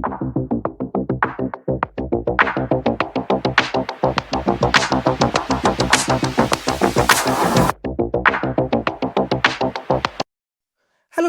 Hello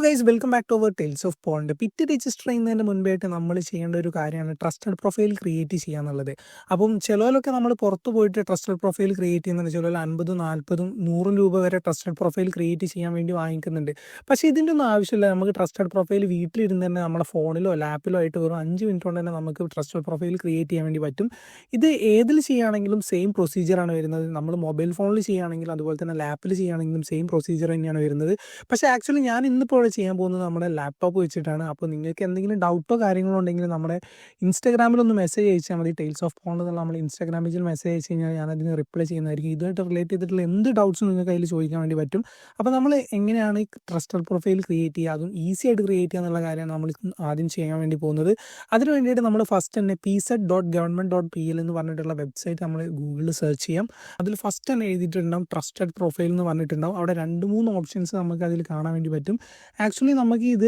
guys, welcome back to our tales of pond. പിറ്റ് register ചെയ്യുന്നതിന് മുൻപായിട്ട് നമ്മൾ ചെയ്യേണ്ട ഒരു കാര്യമാണ് ട്രസ്റ്റഡ് പ്രൊഫൈൽ ക്രിയേറ്റ് ചെയ്യുക എന്നുള്ളത്. അപ്പം ചിലവരൊക്കെ നമ്മൾ പുറത്ത് പോയിട്ട് ട്രസ്റ്റഡ് പ്രൊഫൈൽ ക്രിയേറ്റ് ചെയ്യുന്നുണ്ട്. ചിലർ 50, 40, 100 രൂപ വരെ ട്രസ്റ്റഡ് പ്രൊഫൈൽ ക്രിയേറ്റ് ചെയ്യാൻ വേണ്ടി വാങ്ങിക്കുന്നുണ്ട്. പക്ഷേ ഇതിൻ്റെ ഒന്നും ആവശ്യമില്ല. നമുക്ക് ട്രസ്റ്റഡ് പ്രൊഫൈൽ വീട്ടിലിരുന്ന് തന്നെ നമ്മുടെ ഫോണിലോ ലാപ്പിലോ ആയിട്ട് വെറും 5 മിനിറ്റ് കൊണ്ട് തന്നെ നമുക്ക് ട്രസ്റ്റഡ് പ്രൊഫൈൽ ക്രിയേറ്റ് ചെയ്യാൻ വേണ്ടി പറ്റും. ഇത് ഏതിൽ ചെയ്യുകയാണെങ്കിലും സെയിം പ്രൊസീജിയറാണ് വരുന്നത്. നമ്മൾ മൊബൈൽ ഫോണിൽ ചെയ്യുകയാണെങ്കിലും അതുപോലെ തന്നെ ലാപ്പിൽ ചെയ്യുകയാണെങ്കിലും സെയിം പ്രൊസീജിയർ തന്നെയാണ് വരുന്നത്. പക്ഷേ ആക്ച്വലി ഞാൻ ഇന്നിപ്പോൾ ചെയ്യാൻ പോകുന്നത് നമ്മുടെ ലാപ്ടോപ്പ് വെച്ചിട്ടാണ്. അപ്പോൾ നിങ്ങൾക്ക് എന്തെങ്കിലും ഡൗട്ടോ കാര്യങ്ങളോ ഉണ്ടെങ്കിൽ നമ്മുടെ ഇൻസ്റ്റാഗ്രാമിലൊന്ന് മെസ്സേജ് അയച്ചാൽ മതി. ടെയിൽസ് ഓഫ് പോണ്ട് എന്നുള്ള നമ്മൾ ഇൻസ്റ്റാഗ്രാം പേജിൽ മെസ്സേജ് അയച്ചു കഴിഞ്ഞാൽ ഞാൻ അതിന് റിപ്ലൈ ചെയ്യുന്നതായിരിക്കും. ഇതുമായിട്ട് റിലേറ്റ് ചെയ്തിട്ടുള്ള എന്ത് ഡൗട്ട്സും നിങ്ങൾക്ക് അതിൽ ചോദിക്കാൻ വേണ്ടി പറ്റും. അപ്പോൾ നമ്മൾ എങ്ങനെയാണ് ട്രസ്റ്റഡ് പ്രൊഫൈൽ ക്രിയേറ്റ് ചെയ്യുക, അതും ഈസി ആയിട്ട് ക്രിയേറ്റ് ചെയ്യുക എന്നുള്ള കാര്യമാണ് നമ്മൾ ആദ്യം ചെയ്യാൻ വേണ്ടി പോകുന്നത്. അതിന് വേണ്ടിയിട്ട് നമ്മൾ ഫസ്റ്റ് തന്നെ pz.government.pl എന്ന് പറഞ്ഞിട്ടുള്ള വെബ്സൈറ്റ് നമ്മൾ ഗൂഗിളിൽ സെർച്ച് ചെയ്യാം. അതിൽ ഫസ്റ്റ് തന്നെ എഴുതിയിട്ടുണ്ടാവും ട്രസ്റ്റഡ് പ്രൊഫൈൽ എന്ന് പറഞ്ഞിട്ടുണ്ടാവും. അവിടെ 2-3 ഓപ്ഷൻസ് നമുക്ക് അതിൽ കാണാൻ വേണ്ടി പറ്റും. ആക്ച്വലി നമുക്ക് ഇത്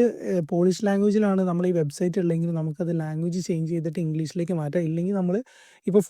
പോളിഷ് ലാംഗ്വേജിലാണ് നമ്മൾ ഈ വെബ്സൈറ്റ് ഉള്ളെങ്കിൽ നമുക്കത് ലാംഗ്വേജ് ചേഞ്ച് ചെയ്തിട്ട് ഇംഗ്ലീഷിലേക്ക് മാറ്റാം. ഇല്ലെങ്കിൽ നമ്മൾ ഇപ്പോൾ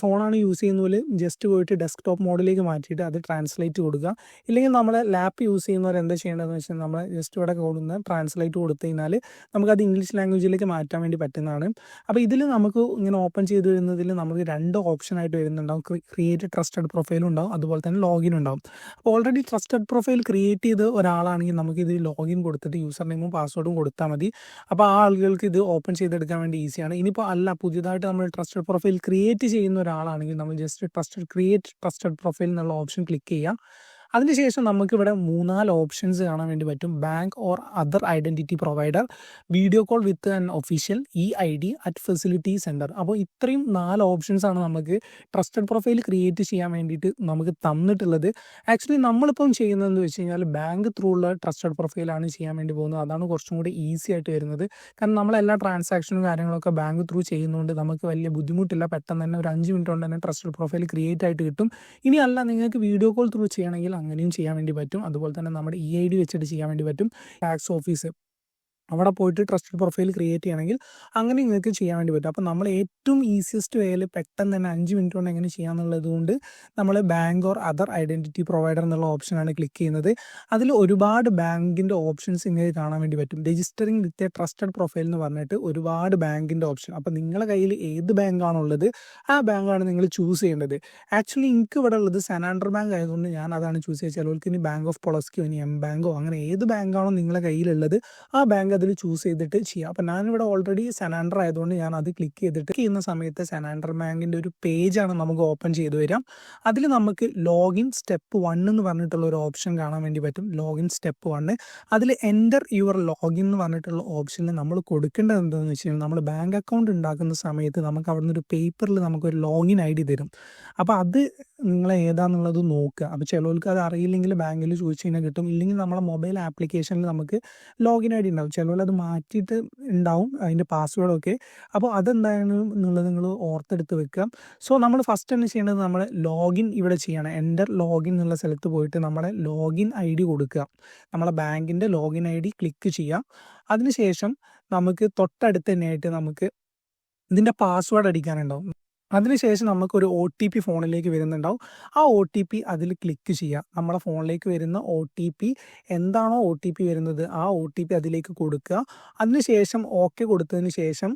ഫോണാണ് യൂസ് ചെയ്യുന്നതിൽ ജസ്റ്റ് പോയിട്ട് ഡെസ്ക്ടോപ്പ് മോഡിലേക്ക് മാറ്റിയിട്ട് അത് ട്രാൻസ്ലേറ്റ് കൊടുക്കുക. ഇല്ലെങ്കിൽ നമ്മൾ ലാപ്പ് യൂസ് ചെയ്യുന്നവർ എന്താ ചെയ്യേണ്ടതെന്ന് വെച്ചാൽ നമ്മൾ ജസ്റ്റ് ഇവിടെ കൊടുക്കുന്ന ട്രാൻസ്ലേറ്റ് കൊടുത്തു കഴിഞ്ഞാൽ നമുക്കത് ഇംഗ്ലീഷ് ലാംഗ്വേജിലേക്ക് മാറ്റാൻ വേണ്ടി പറ്റുന്നതാണ്. അപ്പോൾ ഇതിൽ നമുക്ക് ഇങ്ങനെ ഓപ്പൺ ചെയ്ത് വരുന്നതിൽ നമുക്ക് 2 ഓപ്ഷനായിട്ട് വരുന്നുണ്ടാവും. ക്രിയേറ്റ് ട്രസ്റ്റഡ് പ്രൊഫൈലും ഉണ്ടാവും, അതുപോലെ തന്നെ ലോഗിൻ ഉണ്ടാവും. അപ്പോൾ ഓൾറെഡി ട്രസ്റ്റഡ് പ്രൊഫൈൽ ക്രിയേറ്റ് ചെയ്ത് ഒരാളാണെങ്കിൽ നമുക്കിത് ലോഗിൻ കൊടുത്തിട്ട് യൂസർ നെയിമും പാസ്വേഡും കൊടുത്താൽ മതി. അപ്പോൾ ആ ആളുകൾക്ക് ഇത് ഓപ്പൺ ചെയ്തെടുക്കാൻ വേണ്ടി ഈസിയാണ്. ഇനിയിപ്പോൾ അല്ല, പുതിയതായിട്ട് നമ്മൾ ട്രസ്റ്റഡ് പ്രൊഫൈൽ ക്രിയേറ്റ് ചെയ്യുന്ന ഒരാളാണെങ്കിൽ നമ്മൾ ജസ്റ്റ് ക്രിയേറ്റ് ട്രസ്റ്റഡ് പ്രൊഫൈൽ എന്നുള്ള ഓപ്ഷൻ ക്ലിക്ക് ചെയ്യുക. അതിനുശേഷം നമുക്കിവിടെ 3-4 ഓപ്ഷൻസ് കാണാൻ വേണ്ടി പറ്റും. Bank or other identity provider, video call with an official, EID at facility centre. അപ്പോൾ ഇത്രയും 4 ഓപ്ഷൻസാണ് നമുക്ക് ട്രസ്റ്റഡ് പ്രൊഫൈൽ ക്രിയേറ്റ് ചെയ്യാൻ വേണ്ടിയിട്ട് നമുക്ക് തന്നിട്ടുള്ളത്. ആക്ച്വലി നമ്മളിപ്പം ചെയ്യുന്നതെന്ന് വെച്ച് കഴിഞ്ഞാൽ ബാങ്ക് ത്രൂ ഉള്ള ട്രസ്റ്റഡ് പ്രൊഫൈലാണ് ചെയ്യാൻ വേണ്ടി പോകുന്നത്. അതാണ് കുറച്ചും കൂടി ഈസി ആയിട്ട് വരുന്നത്. കാരണം നമ്മളെല്ലാ ട്രാൻസാക്ഷനും കാര്യങ്ങളൊക്കെ ബാങ്ക് ത്രൂ ചെയ്യുന്നതുകൊണ്ട് നമുക്ക് വലിയ ബുദ്ധിമുട്ടില്ല. പെട്ടെന്ന് തന്നെ ഒരു 5 മിനിറ്റ് കൊണ്ട് തന്നെ ട്രസ്റ്റഡ് പ്രൊഫൈൽ ക്രിയേറ്റ് ആയിട്ട് കിട്ടും. ഇനി അല്ല, നിങ്ങൾക്ക് വീഡിയോ കോൾ ത്രൂ ചെയ്യണമെങ്കിൽ അങ്ങനെയും ചെയ്യാൻ വേണ്ടി പറ്റും. അതുപോലെ തന്നെ നമ്മുടെ EID വെച്ചിട്ട് ചെയ്യാൻ വേണ്ടി പറ്റും. ടാക്സ് ഓഫീസ് അവിടെ പോയിട്ട് ട്രസ്റ്റഡ് പ്രൊഫൈൽ ക്രിയേറ്റ് ചെയ്യണമെങ്കിൽ അങ്ങനെ നിങ്ങൾക്ക് ചെയ്യാൻ വേണ്ടി പറ്റും. അപ്പോൾ നമ്മൾ ഏറ്റവും ഈസിയസ്റ്റ് വേയിൽ പെട്ടെന്ന് തന്നെ 5 മിനിറ്റ് കൊണ്ട് എങ്ങനെ ചെയ്യാമെന്നുള്ളത് കൊണ്ട് നമ്മൾ bank or other identity provider എന്നുള്ള ഓപ്ഷനാണ് ക്ലിക്ക് ചെയ്യുന്നത്. അതിൽ ഒരുപാട് ബാങ്കിൻ്റെ ഓപ്ഷൻസ് ഇങ്ങനെ കാണാൻ വേണ്ടി പറ്റും. Registering with a trusted profile എന്ന് പറഞ്ഞിട്ട് ഒരുപാട് ബാങ്കിൻ്റെ ഓപ്ഷൻ. അപ്പോൾ നിങ്ങളുടെ കയ്യിൽ ഏത് ബാങ്കാണുള്ളത് ആ ബാങ്കാണ് നിങ്ങൾ ചൂസ് ചെയ്യേണ്ടത്. ആക്ച്വലി എനിക്ക് ഇവിടെ ഉള്ളത് സെനാൻഡർ ബാങ്ക് ആയതുകൊണ്ട് ഞാൻ അതാണ് ചൂസ് ചെയ്യുക. ചിലർക്ക് ഇനി ബാങ്ക് ഓഫ് പൊളസ്കോ, ഇനി എം ബാങ്കോ, അങ്ങനെ ഏത് ബാങ്കാണോ നിങ്ങളുടെ കയ്യിലുള്ളത് ആ ബാങ്ക് അതിൽ ചൂസ് ചെയ്തിട്ട് ചെയ്യാം. അപ്പോൾ ഞാനിവിടെ ഓൾറെഡി സെനാൻഡർ ആയതുകൊണ്ട് ഞാൻ അത് ക്ലിക്ക് ചെയ്തിട്ട് ചെയ്യുന്ന സമയത്ത് സെനാൻഡർ ബാങ്കിൻ്റെ ഒരു പേജാണ് നമുക്ക് ഓപ്പൺ ചെയ്ത് വരാം. അതിൽ നമുക്ക് ലോഗിൻ സ്റ്റെപ്പ് 1 എന്ന് പറഞ്ഞിട്ടുള്ള ഒരു ഓപ്ഷൻ കാണാൻ വേണ്ടി പറ്റും. ലോഗിൻ സ്റ്റെപ്പ് 1 അതിൽ എൻ്റർ യുവർ ലോഗിൻ എന്ന് പറഞ്ഞിട്ടുള്ള ഓപ്ഷനിൽ നമ്മൾ കൊടുക്കേണ്ടത് എന്താണെന്ന് വെച്ച് കഴിഞ്ഞാൽ നമ്മൾ ബാങ്ക് അക്കൗണ്ട് ഉണ്ടാക്കുന്ന സമയത്ത് നമുക്ക് അവിടെ നിന്നൊരു പേപ്പറിൽ നമുക്കൊരു ലോഗിൻ ID തരും. അപ്പോൾ അത് നിങ്ങൾ ഏതാണെന്നുള്ളത് നോക്കുക. അപ്പോൾ ചിലർക്ക് അത് അറിയില്ലെങ്കിൽ ബാങ്കിൽ ചോദിച്ചു കഴിഞ്ഞാൽ കിട്ടും. ഇല്ലെങ്കിൽ നമ്മളെ മൊബൈൽ ആപ്ലിക്കേഷനിൽ നമുക്ക് ലോഗിൻ ID ഉണ്ടാവും. ചിലർ അത് മാറ്റിയിട്ട് ഉണ്ടാവും അതിൻ്റെ പാസ്വേഡൊക്കെ. അപ്പോൾ അതെന്താണ് എന്നുള്ളത് നിങ്ങൾ ഓർത്തെടുത്ത് വെക്കുക. സോ നമ്മൾ ഫസ്റ്റ് തന്നെ ചെയ്യേണ്ടത് നമ്മൾ ലോഗിൻ ഇവിടെ ചെയ്യണം. എൻ്റർ ലോഗിൻ എന്നുള്ള സ്ഥലത്ത് പോയിട്ട് നമ്മുടെ ലോഗിൻ ID കൊടുക്കുക. നമ്മളെ ബാങ്കിൻ്റെ ലോഗിൻ ID ക്ലിക്ക് ചെയ്യുക. അതിനുശേഷം നമുക്ക് തൊട്ടടുത്ത് തന്നെയായിട്ട് നമുക്ക് ഇതിൻ്റെ പാസ്വേഡ് അടിക്കാനുണ്ടാവും. അതിനുശേഷം നമുക്കൊരു OTP ഫോണിലേക്ക് വരുന്നുണ്ടാവും. ആ OTP അതിൽ ക്ലിക്ക് ചെയ്യുക. നമ്മുടെ ഫോണിലേക്ക് വരുന്ന OTP എന്താണോ OTP വരുന്നത് ആ OTP അതിലേക്ക് കൊടുക്കുക. അതിനുശേഷം ഓക്കെ കൊടുത്തതിന് ശേഷം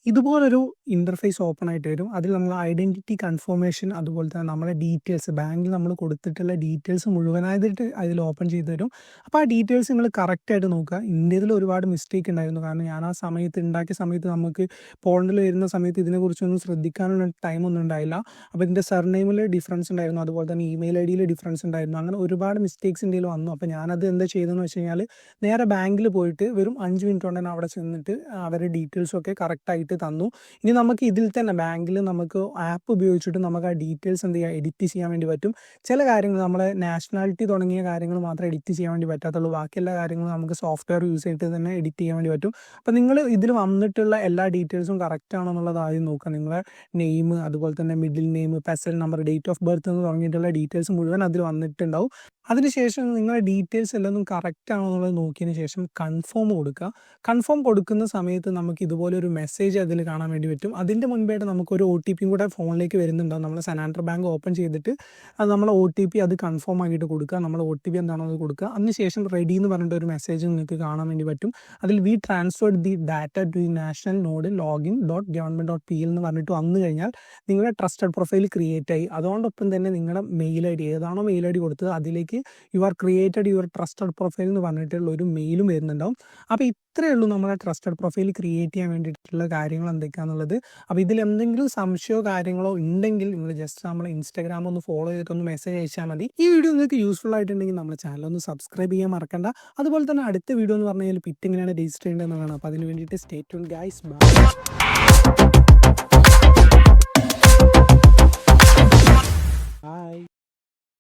ഇതുപോലൊരു ഇൻ്റർഫേസ് ഓപ്പൺ ആയിട്ട് വരും. അതിൽ നമ്മൾ ഐഡൻറ്റിറ്റി കൺഫർമേഷൻ, അതുപോലെ തന്നെ നമ്മുടെ ഡീറ്റെയിൽസ്, ബാങ്കിൽ നമ്മൾ കൊടുത്തിട്ടുള്ള ഡീറ്റെയിൽസ് മുഴുവനായിട്ട് അതിൽ ഓപ്പൺ ചെയ്ത് തരും. അപ്പോൾ ആ ഡീറ്റെയിൽസ് നിങ്ങൾ കറക്റ്റായിട്ട് നോക്കുക. ഇന്ത്യയിൽ ഒരുപാട് മിസ്റ്റേക്ക് ഉണ്ടായിരുന്നു. കാരണം ഞാൻ ആ സമയത്ത് ഉണ്ടാക്കിയ സമയത്ത് നമുക്ക് പോണ്ടിൽ വരുന്ന സമയത്ത് ഇതിനെക്കുറിച്ചൊന്നും ശ്രദ്ധിക്കാനുള്ള ടൈമൊന്നും ഉണ്ടായില്ല. അപ്പോൾ ഇതിൻ്റെ സർനെയിമിൽ ഡിഫറൻസ് ഉണ്ടായിരുന്നു, അതുപോലെ തന്നെ ഇമെയിൽ IDയിൽ ഡിഫറൻസ് ഉണ്ടായിരുന്നു. അങ്ങനെ ഒരുപാട് മിസ്റ്റേക്സ് ഇന്ത്യയിൽ വന്നു. അപ്പോൾ ഞാനത് എന്താ ചെയ്തതെന്ന് വെച്ച് കഴിഞ്ഞാൽ നേരെ ബാങ്കിൽ പോയിട്ട് വെറും 5 മിനിറ്റ് കൊണ്ട് തന്നെ അവിടെ ചെന്നിട്ട് അവരുടെ ഡീറ്റെയിൽസൊക്കെ കറക്റ്റായിട്ട് തന്നു. ഇനി നമുക്ക് ഇതിൽ തന്നെ ബാങ്കിൽ നമുക്ക് ആപ്പ് ഉപയോഗിച്ചിട്ട് നമുക്ക് ആ ഡീറ്റെയിൽസ് എന്ത് ചെയ്യുക, എഡിറ്റ് ചെയ്യാൻ വേണ്ടി പറ്റും. ചില കാര്യങ്ങൾ നമ്മളെ നാഷണാലിറ്റി തുടങ്ങിയ കാര്യങ്ങൾ മാത്രമേ എഡിറ്റ് ചെയ്യാൻ വേണ്ടി പറ്റാത്തുള്ളൂ. ബാക്കിയെല്ലാ കാര്യങ്ങളും നമുക്ക് സോഫ്റ്റ്വെയർ യൂസ് ചെയ്തിട്ട് തന്നെ എഡിറ്റ് ചെയ്യാൻ വേണ്ടി പറ്റും. അപ്പോൾ നിങ്ങൾ ഇതിൽ വന്നിട്ടുള്ള എല്ലാ ഡീറ്റെയിൽസും കറക്റ്റ് ആണോ എന്നുള്ളത് ആദ്യം നോക്കുക. നിങ്ങളെ നെയിം, അതുപോലെ തന്നെ middle name, PESEL number, date of birth എന്ന് തുടങ്ങിയിട്ടുള്ള ഡീറ്റെയിൽസ് മുഴുവൻ അതിൽ വന്നിട്ടുണ്ടാവും. അതിനുശേഷം നിങ്ങളുടെ ഡീറ്റെയിൽസ് എല്ലാം ഒന്നും കറക്റ്റ് ആണോ എന്നുള്ളത് നോക്കിയതിന് ശേഷം കൺഫേം കൊടുക്കുക. കൺഫേം കൊടുക്കുന്ന സമയത്ത് നമുക്ക് ഇതുപോലെ ഒരു മെസ്സേജ് അതിൽ കാണാൻ വേണ്ടി പറ്റും. അതിൻ്റെ മുൻപായിട്ട് നമുക്കൊരു OTPയും കൂടെ ഫോണിലേക്ക് വരുന്നുണ്ടാവും. നമ്മൾ സെനാൻഡർ ബാങ്ക് ഓപ്പൺ ചെയ്തിട്ട് അത് നമ്മൾ OTP അത് കൺഫേം ആക്കിയിട്ട് കൊടുക്കുക. നമ്മൾ OTP എന്താണോ അത് കൊടുക്കുക. അതിനുശേഷം റെഡി എന്ന് പറഞ്ഞിട്ട് ഒരു മെസ്സേജ് നിങ്ങൾക്ക് കാണാൻ വേണ്ടി പറ്റും. അതിൽ we transferred the data to the national node login.government.pl എന്ന് പറഞ്ഞിട്ട് വന്നു കഴിഞ്ഞാൽ നിങ്ങളുടെ ട്രസ്റ്റഡ് പ്രൊഫൈൽ ക്രിയേറ്റ് ആയി. അതോടൊപ്പം തന്നെ നിങ്ങളുടെ മെയിൽ ID ഏതാണോ മെയിൽ ID കൊടുത്തത് അതിലേക്ക് you are created your trusted profile എന്ന് പറഞ്ഞിട്ടുള്ള ഒരു മെയിലും വരുന്നുണ്ടാവും. അപ്പോൾ ഇത്രയേ ഉള്ളൂ നമ്മുടെ ട്രസ്റ്റഡ് പ്രൊഫൈൽ ക്രിയേറ്റ് ചെയ്യാൻ വേണ്ടിയിട്ടുള്ള കാര്യങ്ങൾ എന്തൊക്കെയാണെന്നുള്ളത്. അപ്പോൾ ഇതിൽ എന്തെങ്കിലും സംശയമോ കാര്യങ്ങളോ ഉണ്ടെങ്കിൽ നിങ്ങൾ ജസ്റ്റ് നമ്മൾ ഇൻസ്റ്റാഗ്രാം ഒന്ന് ഫോളോ ചെയ്തിട്ടൊന്ന് മെസ്സേജ് അയച്ചാൽ മതി. ഈ വീഡിയോ നിങ്ങൾക്ക് യൂസ്ഫുൾ ആയിട്ടുണ്ടെങ്കിൽ നമ്മുടെ ചാനൽ ഒന്ന് സബ്സ്ക്രൈബ് ചെയ്യാൻ മറക്കണ്ട. അതുപോലെ തന്നെ അടുത്ത വീഡിയോ എന്ന് പറഞ്ഞു കഴിഞ്ഞാൽ പിറ്റ് എങ്ങനെയാണ് രജിസ്റ്റർ ചെയ്യേണ്ടതെന്നാണ്. അപ്പോൾ അതിന് വേണ്ടിയിട്ട് സ്റ്റേ ട്യൂൺഡ് ഗൈസ്. ബൈ.